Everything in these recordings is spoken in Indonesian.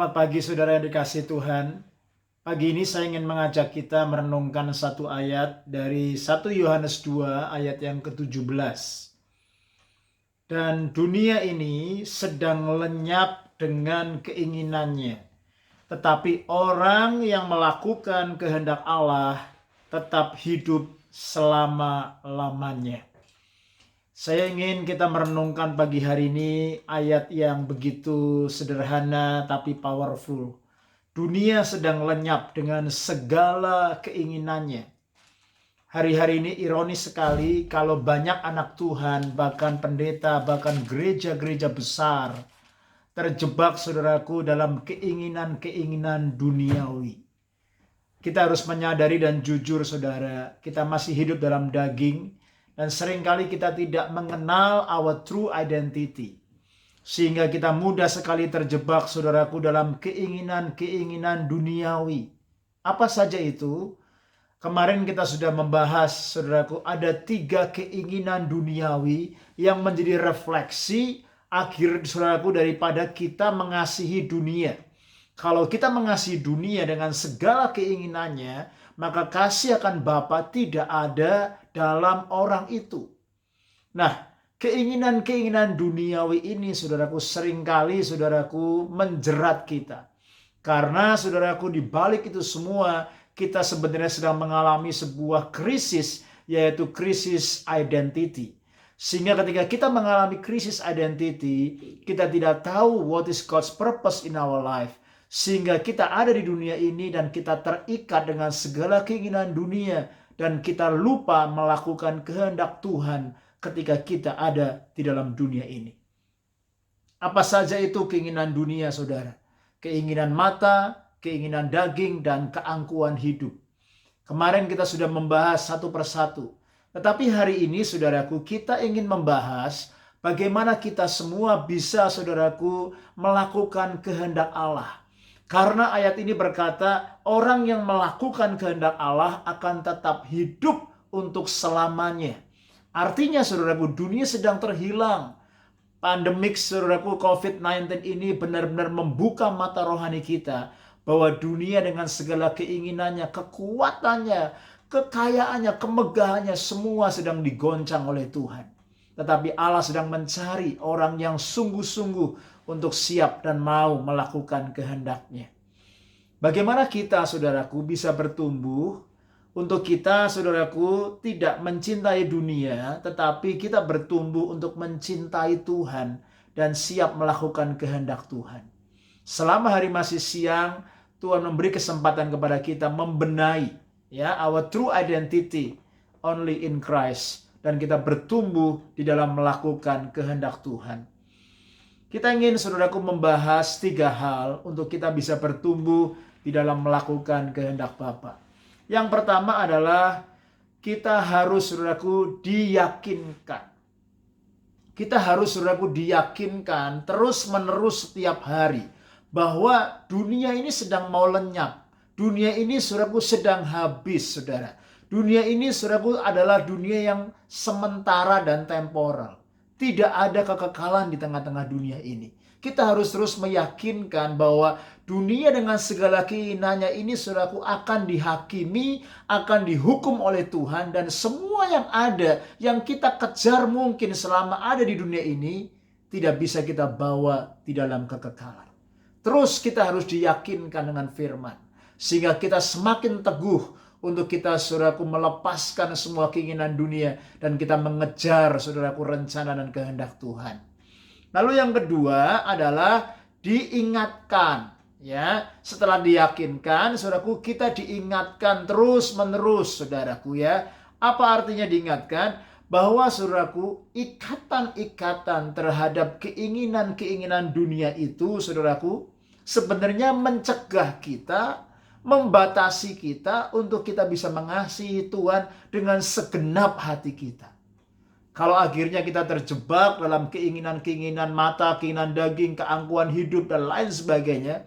Selamat pagi saudara yang dikasihi Tuhan. Pagi ini saya ingin mengajak kita merenungkan satu ayat dari 1 Yohanes 2 ayat yang ke-17. Dan dunia ini sedang lenyap dengan keinginannya. Tetapi orang yang melakukan kehendak Allah tetap hidup selama-lamanya. Saya ingin kita merenungkan pagi hari ini ayat yang begitu sederhana tapi powerful. Dunia sedang lenyap dengan segala keinginannya. Hari-hari ini ironis sekali kalau banyak anak Tuhan, bahkan pendeta, bahkan gereja-gereja besar terjebak saudaraku dalam keinginan-keinginan duniawi. Kita harus menyadari dan jujur saudara, kita masih hidup dalam daging. Dan seringkali kita tidak mengenal our true identity. Sehingga kita mudah sekali terjebak saudaraku dalam keinginan-keinginan duniawi. Apa saja itu? Kemarin kita sudah membahas saudaraku ada 3 keinginan duniawi yang menjadi refleksi akhir saudaraku daripada kita mengasihi dunia. Kalau kita mengasihi dunia dengan segala keinginannya, maka kasih akan Bapa tidak ada dalam orang itu. Nah, keinginan-keinginan duniawi ini saudaraku seringkali saudaraku menjerat kita. Karena saudaraku di balik itu semua kita sebenarnya sedang mengalami sebuah krisis, yaitu krisis identity. Sehingga ketika kita mengalami krisis identity, kita tidak tahu what is God's purpose in our life. Sehingga kita ada di dunia ini dan kita terikat dengan segala keinginan dunia. Dan kita lupa melakukan kehendak Tuhan ketika kita ada di dalam dunia ini. Apa saja itu keinginan dunia saudara? Keinginan mata, keinginan daging, dan keangkuhan hidup. Kemarin kita sudah membahas satu persatu. Tetapi hari ini saudaraku kita ingin membahas bagaimana kita semua bisa saudaraku melakukan kehendak Allah. Karena ayat ini berkata, orang yang melakukan kehendak Allah akan tetap hidup untuk selamanya. Artinya saudaraku, dunia sedang terhilang. Pandemik saudaraku COVID-19 ini benar-benar membuka mata rohani kita. Bahwa dunia dengan segala keinginannya, kekuatannya, kekayaannya, kemegahannya, semua sedang digoncang oleh Tuhan. Tetapi Allah sedang mencari orang yang sungguh-sungguh untuk siap dan mau melakukan kehendaknya. Bagaimana kita saudaraku bisa bertumbuh untuk kita saudaraku tidak mencintai dunia, tetapi kita bertumbuh untuk mencintai Tuhan dan siap melakukan kehendak Tuhan. Selama hari masih siang, Tuhan memberi kesempatan kepada kita membenahi our true identity only in Christ, dan kita bertumbuh di dalam melakukan kehendak Tuhan. Kita ingin saudaraku membahas 3 hal untuk kita bisa bertumbuh di dalam melakukan kehendak Bapa. Yang pertama adalah kita harus saudaraku diyakinkan. Kita harus saudaraku diyakinkan terus-menerus setiap hari bahwa dunia ini sedang mau lenyap. Dunia ini saudaraku sedang habis saudara. Dunia ini saudaraku adalah dunia yang sementara dan temporal. Tidak ada kekekalan di tengah-tengah dunia ini. Kita harus terus meyakinkan bahwa dunia dengan segala keinginannya ini saudaraku akan dihakimi, akan dihukum oleh Tuhan. Dan semua yang ada, yang kita kejar mungkin selama ada di dunia ini, tidak bisa kita bawa di dalam kekekalan. Terus kita harus diyakinkan dengan firman. Sehingga kita semakin teguh untuk kita saudaraku melepaskan semua keinginan dunia dan kita mengejar saudaraku rencana dan kehendak Tuhan. Lalu yang kedua adalah diingatkan. Setelah diyakinkan saudaraku kita diingatkan terus-menerus saudaraku Apa artinya diingatkan? Bahwa saudaraku ikatan-ikatan terhadap keinginan-keinginan dunia itu saudaraku sebenarnya mencegah kita, membatasi kita untuk kita bisa mengasihi Tuhan dengan segenap hati kita. Kalau akhirnya kita terjebak dalam keinginan-keinginan mata, keinginan daging, keangkuhan hidup, dan lain sebagainya,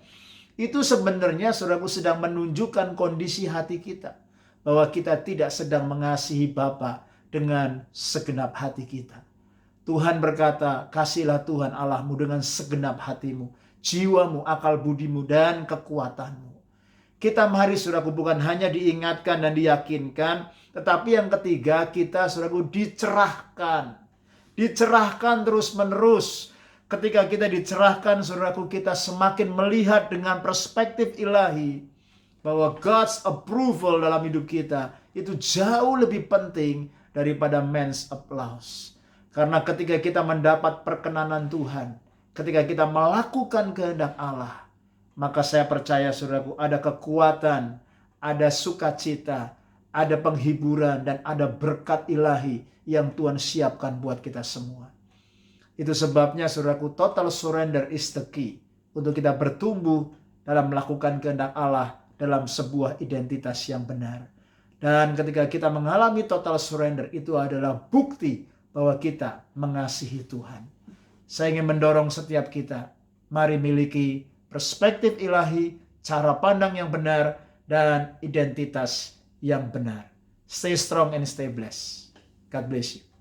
itu sebenarnya saudaraku sedang menunjukkan kondisi hati kita. Bahwa kita tidak sedang mengasihi Bapa dengan segenap hati kita. Tuhan berkata, kasihilah Tuhan Allahmu dengan segenap hatimu. jiwamu, akal budimu, dan kekuatanmu. Kita mari saudaraku bukan hanya diingatkan dan diyakinkan, tetapi yang ketiga kita saudaraku dicerahkan. Dicerahkan terus menerus. Ketika kita dicerahkan saudaraku, kita semakin melihat dengan perspektif ilahi bahwa God's approval dalam hidup kita itu jauh lebih penting daripada man's applause. Karena ketika kita mendapat perkenanan Tuhan, ketika kita melakukan kehendak Allah, maka saya percaya saudaraku ada kekuatan, ada sukacita, ada penghiburan, dan ada berkat ilahi yang Tuhan siapkan buat kita semua. Itu sebabnya saudaraku, total surrender is the key untuk kita bertumbuh dalam melakukan kehendak Allah dalam sebuah identitas yang benar. Dan ketika kita mengalami total surrender, itu adalah bukti bahwa kita mengasihi Tuhan. Saya ingin mendorong setiap kita, mari miliki perspektif ilahi, cara pandang yang benar, dan identitas yang benar. Stay strong and stay blessed. God bless you.